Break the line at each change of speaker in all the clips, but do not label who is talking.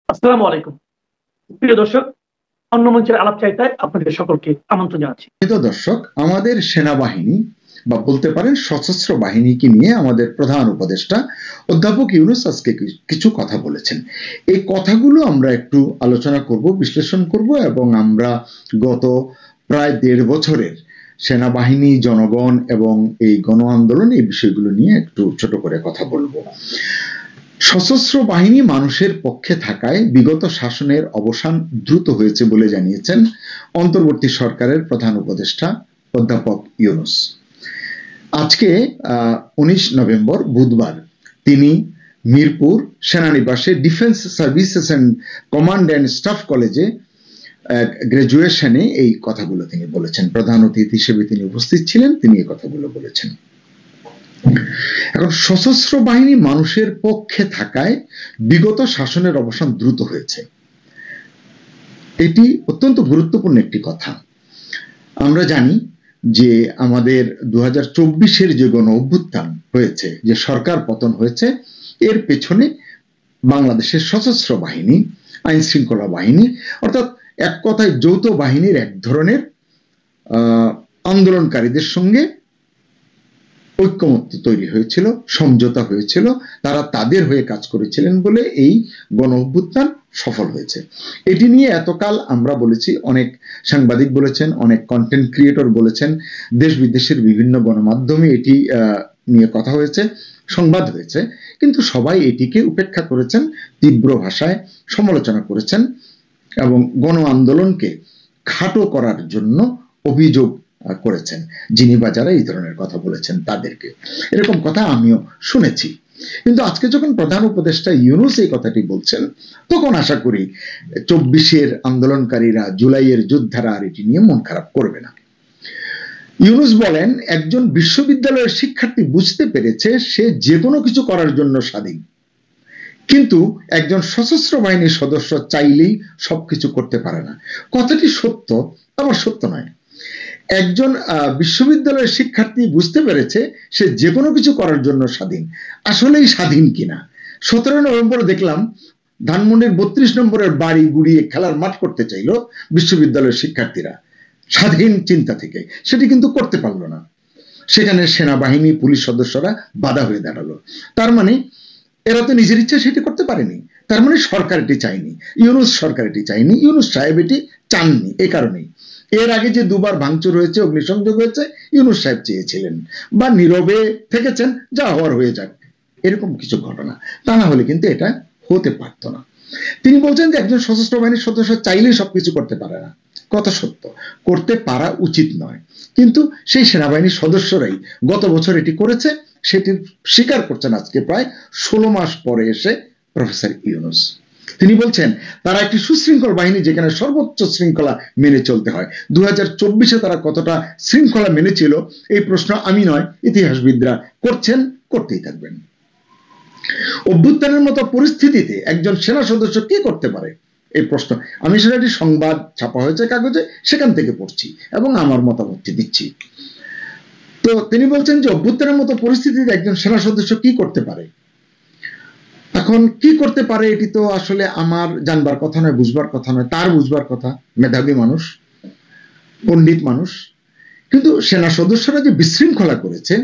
আসসালামু আলাইকুম প্রিয় দর্শক, অন্য মঞ্চের আলাপচারিতায় আপনাদের সকলকে আমন্ত্রণ জানাচ্ছি।
প্রিয় দর্শক, আমাদের সেনাবাহিনী বা বলতে পারেন সশস্ত্র বাহিনীকে নিয়ে আমাদের প্রধান উপদেষ্টা অধ্যাপক ইউনূস আজকে কিছু কথা বলেছেন। এই কথাগুলো আমরা একটু আলোচনা করব, বিশ্লেষণ করব এবং আমরা গত প্রায় ১.৫ বছরের সেনাবাহিনী, জনগণ এবং এই গণ আন্দোলন, এই বিষয়গুলো নিয়ে একটু ছোট করে কথা বলবো। সশস্ত্র বাহিনী মানুষের পক্ষে থাকায় বিগত শাসনের অবসান দ্রুত হয়েছে বলে জানিয়েছেন অন্তর্বর্তী সরকারের প্রধান উপদেষ্টা অধ্যাপক ইউনূস। আজকে ১৯ নভেম্বর বুধবার তিনি মিরপুর সেনানিবাসে defence services and command and staff কলেজে গ্রাজুয়েশনে এই কথাগুলো তিনি বলেছেন। প্রধান অতিথি হিসেবে তিনি উপস্থিত ছিলেন, তিনি এই কথাগুলো বলেছেন। এখন সশস্ত্র বাহিনী মানুষের পক্ষে থাকায় বিগত শাসনের অবসান দ্রুত হয়েছে, এটি অত্যন্ত গুরুত্বপূর্ণ একটি কথা। আমরা জানি যে আমাদের ২০২৪-এর যে গণ অভ্যুত্থান হয়েছে, যে সরকার পতন হয়েছে, এর পেছনে বাংলাদেশের সশস্ত্র বাহিনী, আইন শৃঙ্খলা বাহিনী, অর্থাৎ এক কথায় যৌথ বাহিনীর এক ধরনের আন্দোলনকারীদের সঙ্গে ঐক্যমত্য তৈরি হয়েছিল, সমঝোতা হয়েছিল, তারা তাদের হয়ে কাজ করেছিলেন বলে এই গণ অভ্যুত্থান সফল হয়েছে। এটি নিয়ে এতকাল আমরা বলেছি, অনেক সাংবাদিক বলেছেন, অনেক কন্টেন্ট ক্রিয়েটর বলেছেন, দেশ বিদেশের বিভিন্ন গণমাধ্যমে এটি নিয়ে কথা হয়েছে, সংবাদ হয়েছে, কিন্তু সবাই এটিকে উপেক্ষা করেছেন, তীব্র ভাষায় সমালোচনা করেছেন এবং গণ আন্দোলনকে খাটো করার জন্য অভিযোগ করেছেন যিনি বা যারা এই ধরনের কথা বলেছেন তাদেরকে। এরকম কথা আমিও শুনেছি, কিন্তু আজকে যখন প্রধান উপদেষ্টা ইউনূস এই কথাটি বলছেন, তখন আশা করি ২৪-এর আন্দোলনকারীরা, জুলাইয়ের যোদ্ধারা আর এটি নিয়ে মন খারাপ করবে না। ইউনূস বলেন, একজন বিশ্ববিদ্যালয়ের শিক্ষার্থী বুঝতে পেরেছে সে যে কোনো কিছু করার জন্য স্বাধীন, কিন্তু একজন সশস্ত্র বাহিনীর সদস্য চাইলেই সবকিছু করতে পারে না। কথাটি সত্য, আবার সত্য নয়। একজন বিশ্ববিদ্যালয়ের শিক্ষার্থী বুঝতে পেরেছে সে যে কোনো কিছু করার জন্য স্বাধীন। আসলেই স্বাধীন কিনা? ১৭ নভেম্বর দেখলাম ধানমন্ডির ৩২ নম্বরের বাড়ি গুড়িয়ে খেলার মাঠ করতে চাইল বিশ্ববিদ্যালয়ের শিক্ষার্থীরা স্বাধীন চিন্তা থেকে, সেটি কিন্তু করতে পারলো না। সেখানে সেনাবাহিনী, পুলিশ সদস্যরা বাধা হয়ে দাঁড়ালো। তার মানে এরা তো নিজের ইচ্ছা সেটি করতে পারেনি, তার মানে সরকার এটি চায়নি, ইউনূস সরকার এটি চায়নি, ইউনূস সাহেব এটি চাননি। এই কারণেই এর আগে যে দুবার ভাঙচুর হয়েছে, অগ্নিসংযোগ হয়েছে, ইউনূস সাহেব চেয়েছিলেন বা নীরবে থেকেছেন, যা হওয়ার হয়ে যাক, এরকম কিছু ঘটনা। তা না হলে কিন্তু এটা হতে পারত না। তিনি বলছেন যে একজন সশস্ত্র বাহিনীর সদস্য চাইলেই সবকিছু করতে পারে না। কথা সত্য, করতে পারা উচিত নয়, কিন্তু সেই সেনাবাহিনীর সদস্যরাই গত বছর এটি করেছে, সেটি স্বীকার করছেন আজকে প্রায় ১৬ মাস পরে এসে প্রফেসর ইউনূস। তিনি বলছেন তারা একটি সুশৃঙ্খল বাহিনী, যেখানে সর্বোচ্চ শৃঙ্খলা মেনে চলতে হয়। ২০২৪-এ তারা কতটা শৃঙ্খলা মেনেছিল এই প্রশ্ন আমি নয়, ইতিহাসবিদরা করছেন, করতেই থাকবেন। অভ্যুত্থানের মতো পরিস্থিতিতে একজন সেনা সদস্য কি করতে পারে এই প্রশ্ন, আমি সেটা সংবাদ ছাপা হয়েছে কাগজে, সেখান থেকে পড়ছি এবং আমার মতামতটি দিচ্ছি। তো তিনি বলছেন যে অভ্যুত্থানের মতো পরিস্থিতিতে একজন সেনা সদস্য কি করতে পারে। এখন কি করতে পারে এটি তো আসলে আমার জানবার কথা নয়, বুঝবার কথা নয়, তার বুঝবার কথা। মেধাবী মানুষ, পণ্ডিত মানুষ। কিন্তু সেনা সদস্যরা যে বিশৃঙ্খলা করেছে,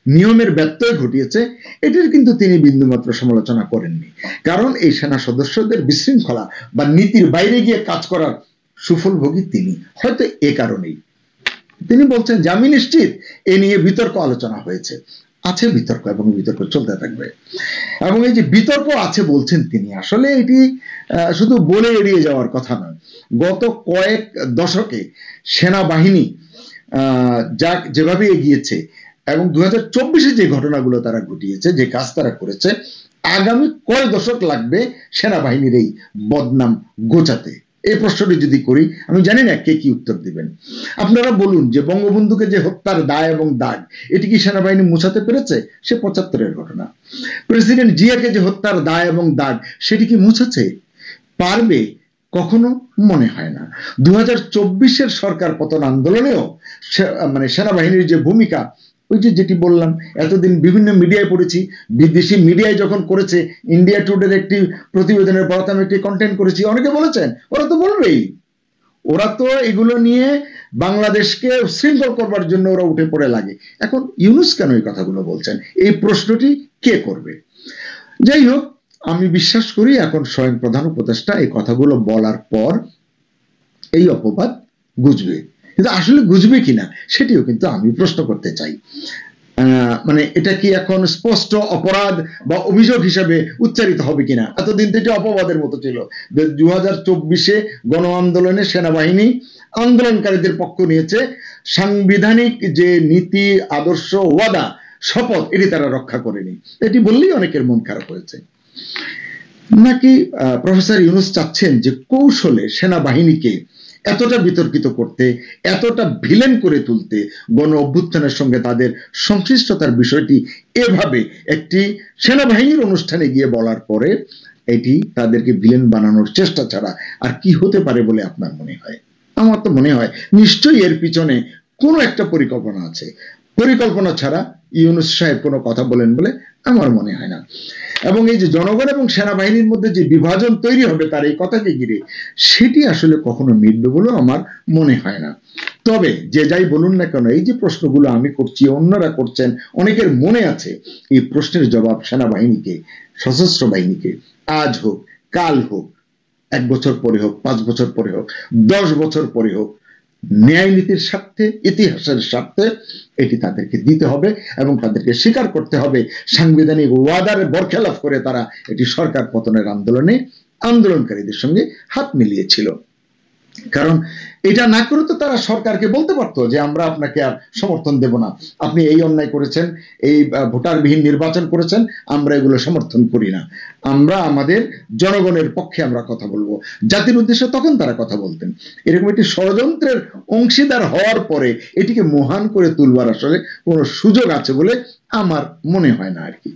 নিয়মের ব্যত্যয় ঘটিয়েছে, এটির কিন্তু তিনি বিন্দুমাত্র সমালোচনা করেননি। কারণ এই সেনা সদস্যদের বিশৃঙ্খলা বা নীতির বাইরে গিয়ে কাজ করার সুফল ভোগী তিনি, হয়তো এ কারণেই। তিনি বলছেন যে আমি নিশ্চিত এ নিয়ে বিতর্ক আলোচনা হয়েছে, আছে বিতর্ক এবং বিতর্ক চলতে থাকবে। এবং এই যে বিতর্ক আছে বলছেন তিনি, আসলে এটি শুধু বলে এড়িয়ে যাওয়ার কথা নয়। গত কয়েক দশকে সেনাবাহিনী যা যেভাবে এগিয়েছে এবং ২০২৪-এ যে ঘটনাগুলো তারা ঘটিয়েছে, যে কাজ তারা করেছে, আগামী কয় দশক লাগবে সেনাবাহিনীর এই বদনাম গোছাতে? এই প্রশ্নটি যদি করি, আমি জানি না কে কি উত্তর দিবেন। আপনারা বলুন যে বঙ্গবন্ধুকে যে হত্যার দায় এবং দাগ, এটি কি সেনাবাহিনী মুছাতে পেরেছে? সে ৭৫-এর ঘটনা। প্রেসিডেন্ট জিয়াকে যে হত্যার দায় এবং দাগ, সেটি কি মুছেছে? পারবে? কখনো মনে হয় না। ২০২৪-এর সরকার পতন আন্দোলনেও মানে সেনাবাহিনীর যে ভূমিকা, ওই যে যেটি বললাম, এতদিন বিভিন্ন মিডিয়ায় পড়েছি, বিদেশি মিডিয়ায় যখন করেছে, ইন্ডিয়া টুডের একটি প্রতিবেদনের বরাতে আমি একটি কন্টেন্ট করেছি, অনেকে বলেছেন ওরা তো বলবেই, ওরা তো এগুলো নিয়ে বাংলাদেশকে শৃঙ্খল করবার জন্য ওরা উঠে পড়ে লাগে। এখন ইউনূস কেন এই কথাগুলো বলছেন, এই প্রশ্নটি কে করবে? যাই হোক, আমি বিশ্বাস করি এখন স্বয়ং প্রধান উপদেষ্টা এই কথাগুলো বলার পর এই অপবাদ গুজবে, কিন্তু আসলে গুজবে কিনা সেটিও কিন্তু আমি প্রশ্ন করতে চাই। মানে এটা কি এখন স্পষ্ট অপরাধ বা অভিযোগ হিসেবে উচ্চারিত হবে কিনা? এতদিন থেকে অপবাদের মতো ছিল। 2024-এ গণ আন্দোলনে সেনাবাহিনী আন্দোলনকারীদের পক্ষ নিয়েছে, সাংবিধানিক যে নীতি আদর্শ ওয়াদা শপথ এটি তারা রক্ষা করেনি, এটি বললেই অনেকের মন খারাপ হয়েছে। নাকি প্রফেসর ইউনূস চাচ্ছেন যে কৌশলে সেনাবাহিনীকে এতটা বিতর্কিত করতে, এতটা ভিলেন করে তুলতে, গণ অভ্যুত্থানের সঙ্গে তাদের সংশ্লিষ্টতার বিষয়টি এভাবে একটি সেনাবাহিনীর অনুষ্ঠানে গিয়ে বলার পরে এটি তাদেরকে ভিলেন বানানোর চেষ্টা ছাড়া আর কি হতে পারে বলে আপনার মনে হয়? আমার তো মনে হয় নিশ্চয়ই এর পিছনে কোনো একটা পরিকল্পনা আছে। পরিকল্পনা ছাড়া ইউনূস সাহেব কোনো কথা বলেন বলে আমার মনে হয় না। এবং এই যে জনগণ এবং সেনাবাহিনীর মধ্যে যে বিভাজন তৈরি হবে তার এই কথাকে ঘিরে, সেটি আসলে কখনো মিটবে বলে আমার মনে হয় না। তবে যে যাই বলুন না কেন, এই যে প্রশ্নগুলো আমি করছি, অন্যরা করছেন, অনেকের মনে আছে, এই প্রশ্নের জবাব সেনাবাহিনীকে, সশস্ত্র বাহিনীকে আজ হোক, কাল হোক, 1 বছর পরে হোক, 5 বছর পরে হোক, 10 বছর পরে হোক, ন্যায় নীতির স্বার্থে, ইতিহাসের স্বার্থে এটি তাদেরকে দিতে হবে এবং তাদেরকে স্বীকার করতে হবে সাংবিধানিক ওয়াদার বরখেলাপ করে তারা এটি সরকার পতনের আন্দোলনে আন্দোলনকারীদের সঙ্গে হাত মিলিয়েছিল। কারণ এটা না করে তো তারা সরকারকে বলতে পারতো যে আমরা আপনাকে আর সমর্থন দেব না, আপনি এই অন্যায় করেছেন, এই ভোটারবিহীন নির্বাচন করেছেন, আমরা এগুলো সমর্থন করি না, আমরা আমাদের জনগণের পক্ষে আমরা কথা বলবো, জাতির উদ্দেশ্যে তখন তারা কথা বলতেন। এরকম একটি ষড়যন্ত্রের অংশীদার হওয়ার পরে এটিকে মহান করে তুলবার আসলে কোনো সুযোগ আছে বলে আমার মনে হয় না আর কি।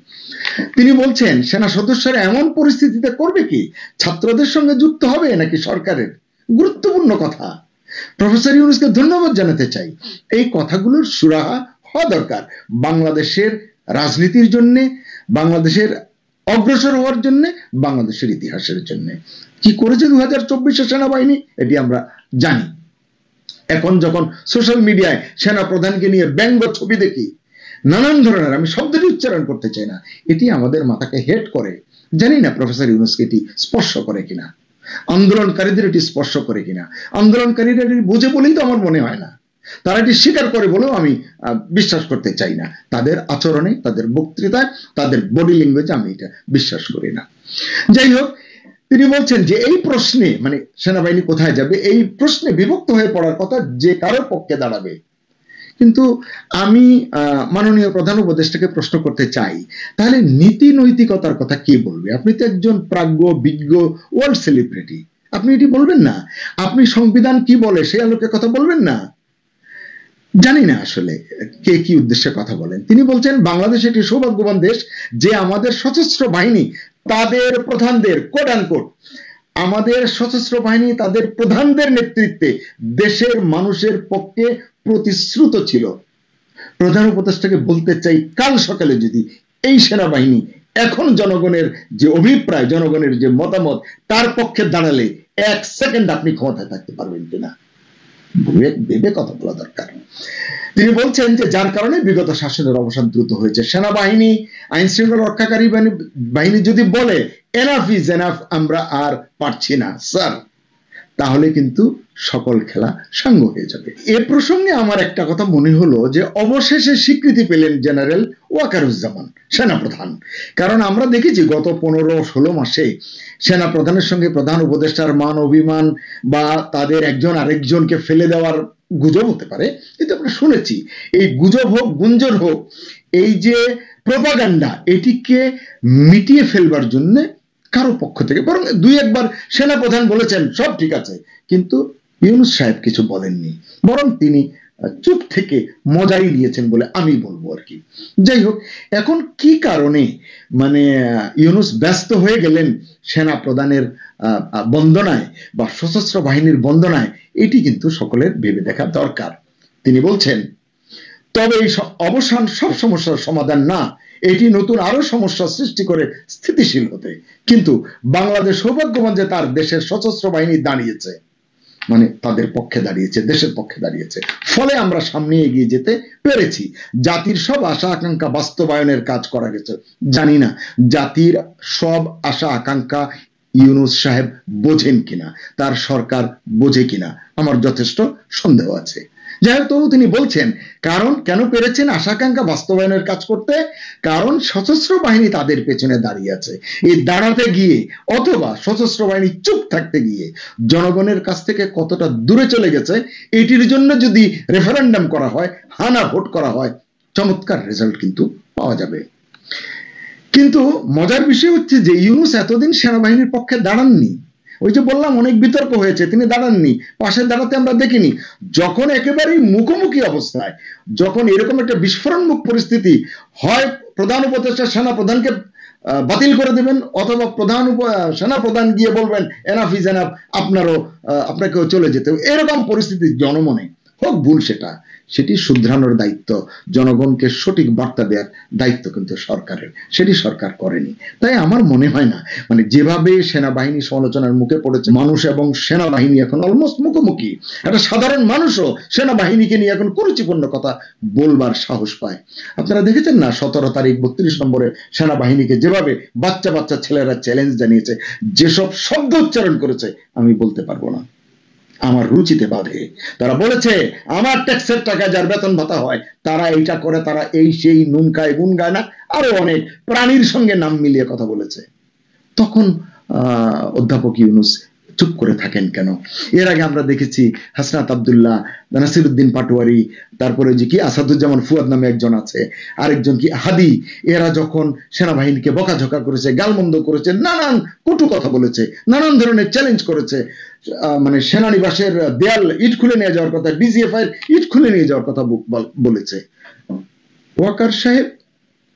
তিনি বলছেন সেনা সদস্যরা এমন পরিস্থিতিতে করবে কি, ছাত্রদের সঙ্গে যুক্ত হবে নাকি সরকারের? গুরুত্বপূর্ণ কথা। প্রফেসর ইউনূসকে ধন্যবাদ জানাতে চাই, এই কথাগুলোর সুরাহা হওয়া দরকার বাংলাদেশের রাজনীতির জন্য, বাংলাদেশের অগ্রসর হওয়ার জন্য, বাংলাদেশের ইতিহাসের জন্য। কি করেছে 2024 সেনাবাহিনী এটি আমরা জানি। এখন যখন সোশ্যাল মিডিয়ায় সেনা প্রধানকে নিয়ে ব্যঙ্গ ছবি দেখি, নানান ধরনের, আমি শব্দটি উচ্চারণ করতে চাই না, এটি আমাদের মাথাকে হেট করে। জানি না প্রফেসর ইউনূসকে এটি স্পর্শ করে কিনা, আন্দোলনকারীদের এটি স্পর্শ করে কিনা। আন্দোলনকারীরা এটি বুঝে বলেই তো আমার মনে হয় না, তারা এটি স্বীকার করে বলেও আমি বিশ্বাস করতে চাই না। তাদের আচরণে, তাদের বক্তৃতায়, তাদের বডি ল্যাঙ্গুয়েজে আমি এটা বিশ্বাস করি না। যাই হোক, তিনি বলছেন যে এই প্রশ্নে, মানে সেনাবাহিনী কোথায় যাবে, এই প্রশ্নে বিভক্ত হয়ে পড়ার কথা যে কারোর পক্ষে দাঁড়াবে। কিন্তু আমি মাননীয় প্রধান উপদেষ্টাকে প্রশ্ন করতে চাই, তাহলে নীতি নৈতিকতার কথা কে বলবে? আপনি তো একজন প্রাজ্ঞ, বিজ্ঞ, ওয়ার্ল্ড সেলিব্রিটি, আপনি এটি বলবেন না? আপনি সংবিধান কি বলে সেই আলোকে কথা বলবেন না? জানি না আসলে কে কি উদ্দেশ্যে কথা বলেন। তিনি বলছেন বাংলাদেশ একটি সৌভাগ্যবান দেশ যে আমাদের সশস্ত্র বাহিনী তাদের প্রধানদের, কোট আনকোট, আমাদের সশস্ত্র বাহিনী তাদের প্রধানদের নেতৃত্বে দেশের মানুষের পক্ষে প্রতিশ্রুত ছিল। প্রধান উপদেষ্টাকে বলতে চাই, কাল সকালে যদি এই সেনাবাহিনী এখন জনগণের যে অভিপ্রায়, জনগণের যে মতামত তার পক্ষে দাঁড়ালে 1 সেকেন্ড আপনি ক্ষমতায় থাকতে পারবেন কিনা, ভেবে কথা বলা দরকার। তিনি বলছেন যে যার কারণে বিগত শাসনের অবসান দ্রুত হয়েছে। সেনাবাহিনী, আইন শৃঙ্খলা রক্ষাকারী বাহিনী যদি বলে এনাফ ইজ এনাফ, আমরা আর পারছি না স্যার, তাহলে কিন্তু সকল খেলা সাঙ্গ হয়ে যাবে। এ প্রসঙ্গে আমার একটা কথা মনে হলো যে অবশেষে স্বীকৃতি পেলেন জেনারেল ওয়াকারুজ্জামান, সেনাপ্রধান। কারণ আমরা দেখেছি গত 15-16 মাসে সেনাপ্রধানের সঙ্গে প্রধান উপদেষ্টার মান অভিমান বা তাদের একজন আরেকজনকে ফেলে দেওয়ার গুজব হতে পারে, কিন্তু আমরা শুনেছি এই গুজব হোক, গুঞ্জন হোক, এই যে প্রোপাগান্ডা, এটিকে মিটিয়ে ফেলবার জন্য কারো পক্ষ থেকে, বরং 2-1 বার সেনাপ্রধান বলেছেন সব ঠিক আছে, কিন্তু ইউনূস সাহেব কিছু বলেননি, বরং তিনি চুপ থেকে মজাই নিয়েছেন বলে আমি বলবো আর কি। যাই হোক, এখন কি কারণে মানে ইউনূস ব্যস্ত হয়ে গেলেন সেনা প্রধানের বন্দনায় বা সশস্ত্র বাহিনীর বন্দনায়, এটি কিন্তু সকলের ভেবে দেখা দরকার। তিনি বলছেন তবে এই অবসান সব সমস্যার সমাধান না, এটি নতুন আরো সমস্যা সৃষ্টি করে স্থিতিশীল হতে। কিন্তু বাংলাদেশ সৌভাগ্যবান যে তার দেশের সশস্ত্র বাহিনী দাঁড়িয়েছে, মানে তাদের পক্ষে দাঁড়িয়েছে, দেশের পক্ষে দাঁড়িয়েছে, ফলে আমরা সামনে এগিয়ে যেতে পেরেছি। জাতির সব আশা আকাঙ্ক্ষা বাস্তবায়নের কাজ করা গেছে। জানি না জাতির সব আশা আকাঙ্ক্ষা ইউনূস সাহেব বোঝেন কিনা, তার সরকার বোঝে কিনা, আমার যথেষ্ট সন্দেহ আছে। যাই হোক, তবু তিনি বলছেন কারণ কেন পেরেছেন আশা আকাঙ্ক্ষা বাস্তবায়নের কাজ করতে, কারণ সশস্ত্র বাহিনী তাদের পেছনে দাঁড়িয়ে আছে। এই দাঁড়াতে গিয়ে অথবা সশস্ত্র বাহিনী চুপ থাকতে গিয়ে জনগণের কাছ থেকে কতটা দূরে চলে গেছে, এটির জন্য যদি রেফারেন্ডাম করা হয়, হানা ভোট করা হয়, চমৎকার রেজাল্ট কিন্তু পাওয়া যাবে। কিন্তু মজার বিষয় হচ্ছে যে ইউনূস এতদিন সেনাবাহিনীর পক্ষে দাঁড়াননি। ওই যে বললাম অনেক বিতর্ক হয়েছে, তিনি দাঁড়াননি, পাশে দাঁড়াতে আমরা দেখিনি। যখন একেবারেই মুখোমুখি অবস্থায়, যখন এরকম একটা বিস্ফোরণমুখ পরিস্থিতি হয়, প্রধান উপদেষ্টা সেনা প্রধানকে বাতিল করে দেবেন, অথবা সেনা প্রধান গিয়ে বলবেন এনাফ ইজ এনাফ, আপনাকেও চলে যেতে, এরকম পরিস্থিতি জনমনে হোক ভুল, সেটি শুধরানোর দায়িত্ব, জনগণকে সঠিক বার্তা দেওয়ার দায়িত্ব কিন্তু সরকারের, সেটি সরকার করেনি। তাই আমার মনে হয় না, মানে যেভাবে সেনাবাহিনী সমালোচনার মুখে পড়েছে, মানুষ এবং সেনাবাহিনী এখন অলমোস্ট মুখোমুখি, একটা সাধারণ মানুষও সেনাবাহিনীকে নিয়ে এখন কুরুচিপূর্ণ কথা বলবার সাহস পায়। আপনারা দেখেছেন না 17 তারিখ 32 নম্বরে সেনাবাহিনীকে যেভাবে বাচ্চা বাচ্চা ছেলেরা চ্যালেঞ্জ জানিয়েছে, যেসব শব্দ উচ্চারণ করেছে আমি বলতে পারবো না, আমার রুচিতে বাধে। তারা বলেছে আমার ট্যাক্সের টাকা যার বেতন ভাতা হয় তারা এইটা করে, তারা এই সেই নুন খায় গুণ গায় না, আরো অনেক প্রাণীর সঙ্গে নাম মিলিয়ে কথা বলেছে। তখন অধ্যাপক ইউনূস চুপ করে থাকেন কেন? এর আগে আমরা দেখেছি হাসনাত আব্দুল্লাহ, নাসিরউদ্দিন পাটোয়ারি, তারপরে যে কি আসাদুজ্জামান ফুয়াদ নামে একজন আছে, আরেকজন কি হাদি, এরা যখন সেনাবাহিনীকে বকাঝকা করেছে, গালমন্দ করেছে, নানান কটু কথা বলেছে, নানান ধরনের চ্যালেঞ্জ করেছে, মানে সেনানিবাসের দেয়াল ইট খুলে নিয়ে যাওয়ার কথা, ডিজিএফআই ইট খুলে নিয়ে যাওয়ার কথা বলেছে, ওয়াকার সাহেব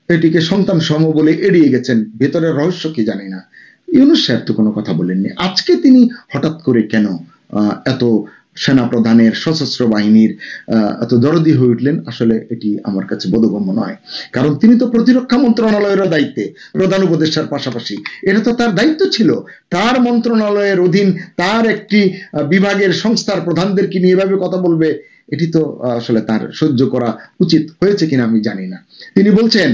এটিকে সন্তান সম বলে এড়িয়ে গেছেন। ভেতরের রহস্য কি জানি না। ইউনূস সাহেব তো কোনো কথা বলেননি। আজকে তিনি হঠাৎ করে কেন এত সেনা প্রধানের, সশস্ত্র বাহিনীর এত দরদি হয়ে উঠলেন, আসলে এটি আমার কাছে বোধগম্য নয়। কারণ তিনি তো প্রতিরক্ষা মন্ত্রণালয়ের দায়িত্বে, প্রধান উপদেষ্টার পাশাপাশি এটা তো তার দায়িত্ব ছিল। তার মন্ত্রণালয়ের অধীন তার একটি বিভাগের সংস্থার প্রধানদেরকে নিয়ে এভাবে কথা বলবে, এটি তো আসলে তার সহ্য করা উচিত হয়েছে কিনা আমি জানি না। তিনি বলছেন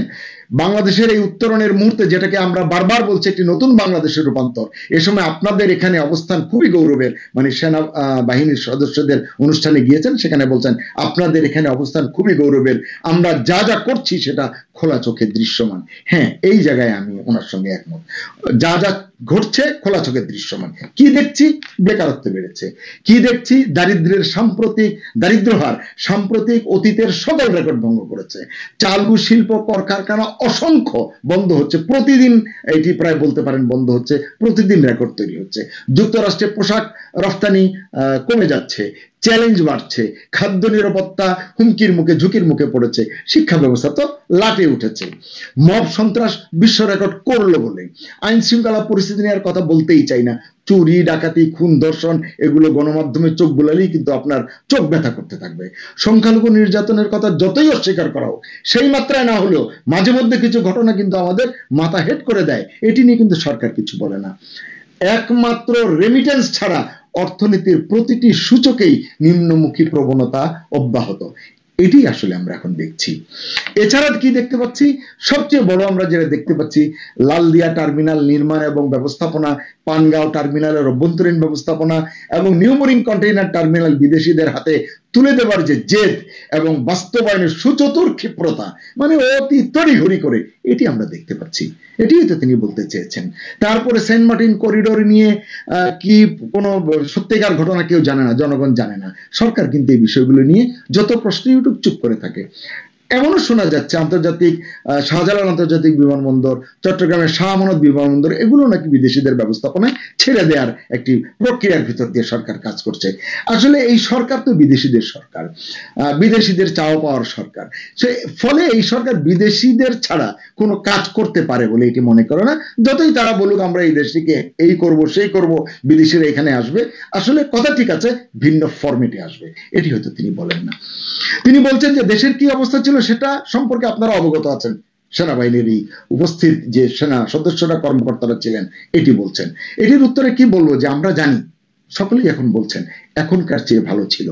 বাংলাদেশের এই উত্তরণের মুহূর্তে, যেটাকে আমরা বারবার বলছি একটি নতুন বাংলাদেশের রূপান্তর, এ সময় আপনাদের এখানে অবস্থান খুবই গৌরবের, মানে সেনা বাহিনীর সদস্যদের অনুষ্ঠানে গিয়েছেন, সেখানে বলছেন আপনাদের এখানে অবস্থান খুবই গৌরবের, আমরা যা যা করছি সেটা খোলা চোখে দৃশ্যমান। হ্যাঁ, এই জায়গায় আমি ওনার সঙ্গে একমত। যা যা ঘটছে খোলা চোখে দৃশ্যমান। কি দেখছি? বেকারত্ব বেড়েছে। কি দেখছি? দারিদ্র্য হার সাম্প্রতিক অতীতের সকল রেকর্ড ভঙ্গ করেছে। চালু শিল্প, কলকারখানা অসংখ্য বন্ধ হচ্ছে প্রতিদিন, এটি প্রায় বলতে পারেন বন্ধ হচ্ছে, প্রতিদিন রেকর্ড তৈরি হচ্ছে। যুক্তরাষ্ট্রে পোশাক রফতানি কমে যাচ্ছে, চ্যালেঞ্জ বাড়ছে, খাদ্য নিরাপত্তা হুমকির মুখে, ঝুঁকির মুখে পড়েছে, শিক্ষা ব্যবস্থা তো লাটে উঠেছে, মব সন্ত্রাস বিশ্ব রেকর্ড করলো বলে, আইন শৃঙ্খলা পরিস্থিতি নেওয়ার কথা বলতেই চাই না, চুরি ডাকাতি খুন ধর্ষণ এগুলো গণমাধ্যমে চোখ বুলালেই কিন্তু আপনার চোখ ব্যথা করতে থাকবে। সংখ্যালঘু নির্যাতনের কথা যতই অস্বীকার করা হোক, সেই মাত্রায় না হলেও মাঝে মধ্যে কিছু ঘটনা কিন্তু আমাদের মাথা হেট করে দেয়, এটি নিয়ে কিন্তু সরকার কিছু বলে না। একমাত্র রেমিটেন্স ছাড়া অর্থনীতির প্রতিটি সূচকেই নিম্নমুখী প্রবণতা অব্যাহত, এটি আসলে আমরা এখন দেখছি। এছাড়া কি দেখতে পাচ্ছি? সবচেয়ে বড় আমরা যেটা দেখতে পাচ্ছি, লালদিয়া টার্মিনাল নির্মাণ এবং ব্যবস্থাপনা, পানগাঁও টার্মিনালের অভ্যন্তরীণ ব্যবস্থাপনা এবং নিউমোরিং কন্টেইনার টার্মিনাল বিদেশিদের হাতে তুলে দেবার যে জেদ এবং বাস্তবায়নের সুচতুর ক্ষিপ্রতা, মানে অতি তড়িঘড়ি করে, এটি আমরা দেখতে পাচ্ছি। এটিই তো তিনি বলতে চেয়েছেন। তারপরে সেন্ট মার্টিন করিডোর নিয়ে কি কোনো সত্যিকার ঘটনা কেউ জানে না, জনগণ জানে না, সরকার কিন্তু এই বিষয়গুলো নিয়ে যত প্রশ্নই উঠুক চুপ করে থাকে। এমনও শোনা যাচ্ছে আন্তর্জাতিক শাহজালাল আন্তর্জাতিক বিমানবন্দর, চট্টগ্রামের শাহ আমানত বিমানবন্দর এগুলো নাকি বিদেশিদের ব্যবস্থাপনায় ছেড়ে দেওয়ার একটি প্রক্রিয়ার ভিতর দিয়ে সরকার কাজ করছে। আসলে এই সরকার তো বিদেশিদের সরকার, বিদেশিদের চাওয়া পাওয়ার সরকার। ফলে এই সরকার বিদেশিদের ছাড়া কোনো কাজ করতে পারে বলে এটি মনে করে না। যতই তারা বলুক আমরা এই দেশটিকে এই করব সেই করব, বিদেশিরা এখানে আসবে, আসলে কথা ঠিক আছে, ভিন্ন ফরম্যাটে আসবে, এটি হয়তো তিনি বলেন না। তিনি বলছেন যে দেশের কি অবস্থা ছিল সেটা সম্পর্কে আপনারা অবগত আছেন, সেনাবাহিনীর এই উপস্থিত যে সেনা সদস্যরা কর্মকর্তারা ছিলেন এটি বলছেন। এটির উত্তরে কি বলবো যে আমরা জানি, সকলেই এখন বলছেন এখনকার চেয়ে ভালো ছিল।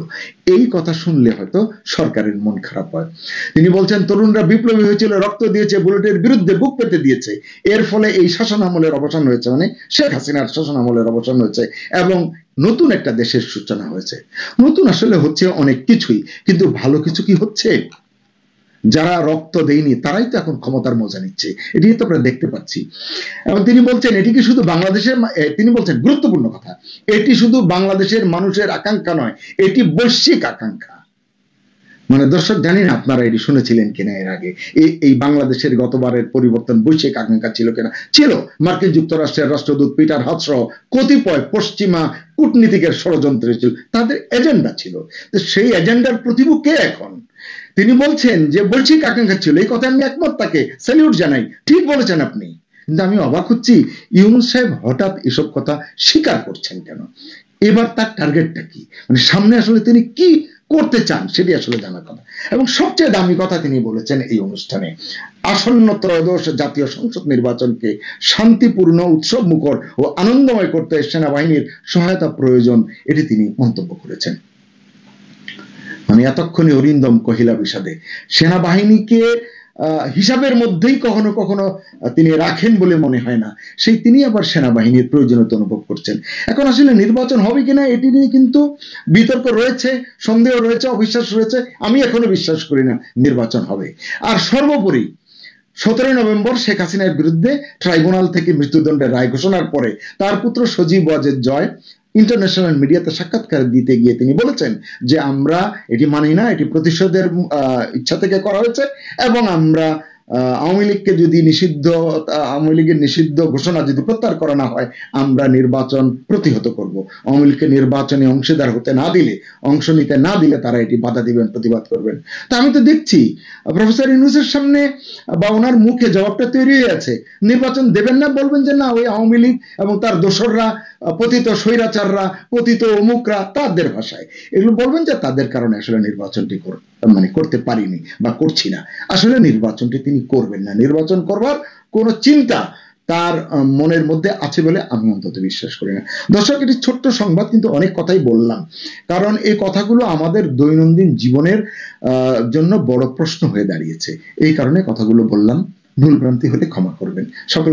এই কথা শুনলে হয়তো সরকারের মন খারাপ হয়। তিনি বলছেন তরুণরা বিপ্লবী হয়েছিল, রক্ত দিয়েছে, বুলেটের বিরুদ্ধে বুক পেতে দিয়েছে, এর ফলে এই শাসন আমলের অবসান হয়েছে, মানে শেখ হাসিনার শাসন আমলের অবসান হয়েছে এবং নতুন একটা দেশের সূচনা হয়েছে। নতুন আসলে হচ্ছে অনেক কিছুই, কিন্তু ভালো কিছু কি হচ্ছে? যারা রক্ত দেয়নি তারাই তো এখন ক্ষমতার মজা নিচ্ছে, এটি তো আমরা দেখতে পাচ্ছি। এবং তিনি বলছেন এটি কি শুধু বাংলাদেশের, তিনি বলছেন গুরুত্বপূর্ণ কথা, এটি শুধু বাংলাদেশের মানুষের আকাঙ্ক্ষা নয়, এটি বৈশ্বিক আকাঙ্ক্ষা। মানে দর্শক জানি না আপনারা এটি শুনেছিলেন কিনা এর আগে, এই বাংলাদেশের গতবারের পরিবর্তন বৈশ্বিক আকাঙ্ক্ষা ছিল কিনা? ছিল। মার্কিন যুক্তরাষ্ট্রের রাষ্ট্রদূত পিটার হাস সহ কতিপয় পশ্চিমা কূটনীতিকের ষড়যন্ত্র ছিল, তাদের এজেন্ডা ছিল। তো সেই এজেন্ডার প্রতিভূ কে এখন? তিনি বলছেন যে বৈশ্বিক আকাঙ্ক্ষা ছিল, এই কথা আমি একমত, তাকে স্যালিউট জানাই, ঠিক বলেছেন আপনি। কিন্তু আমি অবাক হচ্ছি ইউনূস সাহেব হঠাৎ এসব কথা স্বীকার করছেন কেন? এবার তার টার্গেটটা কি, মানে সামনে আসলে তিনি কি করতে চান সেটি আসলে জানার কথা। এবং সবচেয়ে দামি কথা তিনি বলেছেন এই অনুষ্ঠানে, আসন্ন ত্রয়োদশ জাতীয় সংসদ নির্বাচনকে শান্তিপূর্ণ, উৎসব মুখর ও আনন্দময় করতে সেনাবাহিনীর সহায়তা প্রয়োজন, এটি তিনি মন্তব্য করেছেন। মানে এতক্ষণে অরিন্দম কহিলা বিষাদে, সেনাবাহিনীকে হিসাবের মধ্যেই কখনো কখনো তিনি রাখেন বলে মনে হয় না, সেই তিনি আবার সেনাবাহিনীর প্রয়োজনীয়তা অনুভব করছেন। এখন আসলে নির্বাচন হবে কিনা এটি নিয়ে কিন্তু বিতর্ক রয়েছে, সন্দেহ রয়েছে, অবিশ্বাস রয়েছে। আমি এখনো বিশ্বাস করি না নির্বাচন হবে। আর সর্বোপরি 17 নভেম্বর শেখ হাসিনার বিরুদ্ধে ট্রাইব্যুনাল থেকে মৃত্যুদণ্ডের রায় ঘোষণার পরে তার পুত্র সজীব ওয়াজেদ জয় ইন্টারন্যাশনাল মিডিয়াতে সাক্ষাৎকার দিতে গিয়ে তিনি বলেছেন যে আমরা এটি মানি না, এটি প্রতিশোধের ইচ্ছা থেকে করা হয়েছে এবং আমরা আওয়ামী লীগকে যদি আওয়ামী লীগের নিষিদ্ধ ঘোষণা যদি প্রত্যাহার করা না হয় আমরা নির্বাচন প্রতিহত করব। আওয়ামী লীগকে নির্বাচনে অংশীদার হতে না দিলে, অংশ নিতে না দিলে তারা এটি বাধা দিবেন, প্রতিবাদ করবেন। তা আমি তো দেখছি প্রফেসর ইউনূসের সামনে বা ওনার মুখে জবাবটা তৈরি হয়ে আছে, নির্বাচন দেবেন না, বলবেন যে না ওই আওয়ামী লীগ এবং তার দোসররা, পতিত স্বৈরাচাররা, পতিত অমুকরা, তাদের ভাষায় এগুলো বলবেন যে তাদের কারণে আসলে নির্বাচনটি করতে পারিনি বা করছি না। আসলে নির্বাচনটি তিনি করবেন না, নির্বাচন করবার কোন চিন্তা তার মনের মধ্যে আছে বলে আমি অন্তত বিশ্বাস করি না। দর্শক, এটি ছোট্ট সংবাদ, কিন্তু অনেক কথাই বললাম, কারণ এই কথাগুলো আমাদের দৈনন্দিন জীবনের জন্য বড় প্রশ্ন হয়ে দাঁড়িয়েছে। এই কারণে কথাগুলো বললাম, ভুলভ্রান্তি হলে ক্ষমা করবেন সকল।